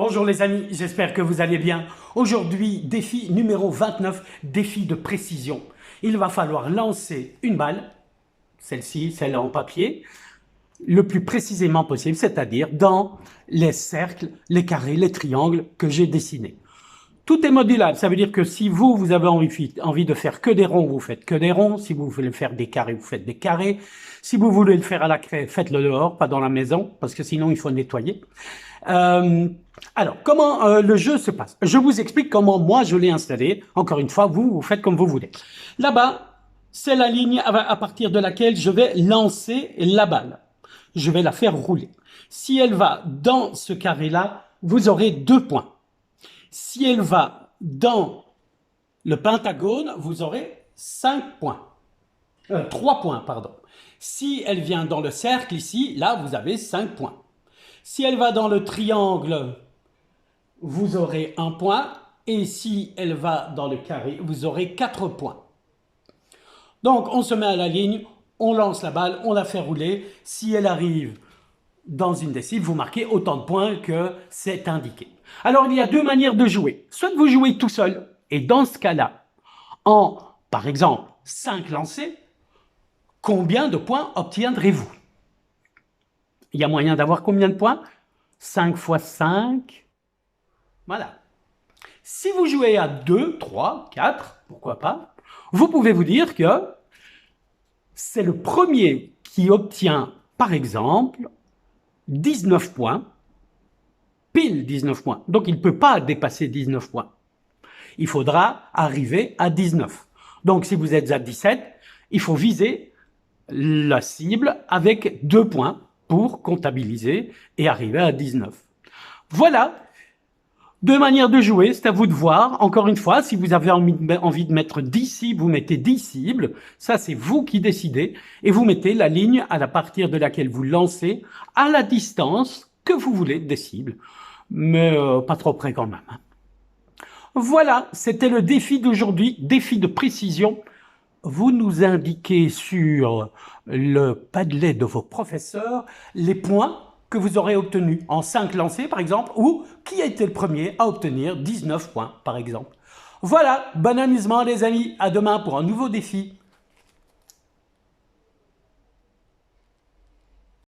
Bonjour les amis, j'espère que vous allez bien. Aujourd'hui, défi numéro 29, défi de précision. Il va falloir lancer une balle, celle-ci, celle en papier, le plus précisément possible, c'est-à-dire dans les cercles, les carrés, les triangles que j'ai dessinés. Tout est modulable, ça veut dire que si vous avez envie de faire que des ronds, vous faites que des ronds. Si vous voulez faire des carrés, vous faites des carrés. Si vous voulez le faire à la craie, faites-le dehors, pas dans la maison, parce que sinon il faut nettoyer. Euh, alors, comment le jeu se passe? Je vous explique comment moi je l'ai installé. Encore une fois, vous faites comme vous voulez. Là-bas, c'est la ligne à partir de laquelle je vais lancer la balle. Je vais la faire rouler. Si elle va dans ce carré-là, vous aurez 2 points. Si elle va dans le pentagone, vous aurez 5 points. 3 points, pardon. Si elle vient dans le cercle ici, là, vous avez 5 points. Si elle va dans le triangle, vous aurez 1 point. Et si elle va dans le carré, vous aurez 4 points. Donc, on se met à la ligne, on lance la balle, on la fait rouler. Si elle arrive dans une des cibles, vous marquez autant de points que c'est indiqué. Alors, il y a 2 manières de jouer. Soit vous jouez tout seul, et dans ce cas-là, par exemple, 5 lancés, combien de points obtiendrez-vous? Il y a moyen d'avoir combien de points? 5 fois 5. Voilà. Si vous jouez à 2, 3, 4, pourquoi pas, vous pouvez vous dire que c'est le premier qui obtient, par exemple, 19 points, pile 19 points. Donc il ne peut pas dépasser 19 points. Il faudra arriver à 19. Donc si vous êtes à 17, il faut viser la cible avec 2 points pour comptabiliser et arriver à 19. Voilà, 2 manières de jouer, c'est à vous de voir. Encore une fois, si vous avez envie de mettre 10 cibles, vous mettez 10 cibles. Ça, c'est vous qui décidez. Et vous mettez la ligne à partir de laquelle vous lancez à la distance que vous voulez des cibles. Mais pas trop près quand même. Voilà, c'était le défi d'aujourd'hui, défi de précision. Vous nous indiquez sur le Padlet de vos professeurs les points que vous aurez obtenus en 5 lancés par exemple, ou qui a été le premier à obtenir 19 points par exemple. Voilà, bon amusement les amis, à demain pour un nouveau défi.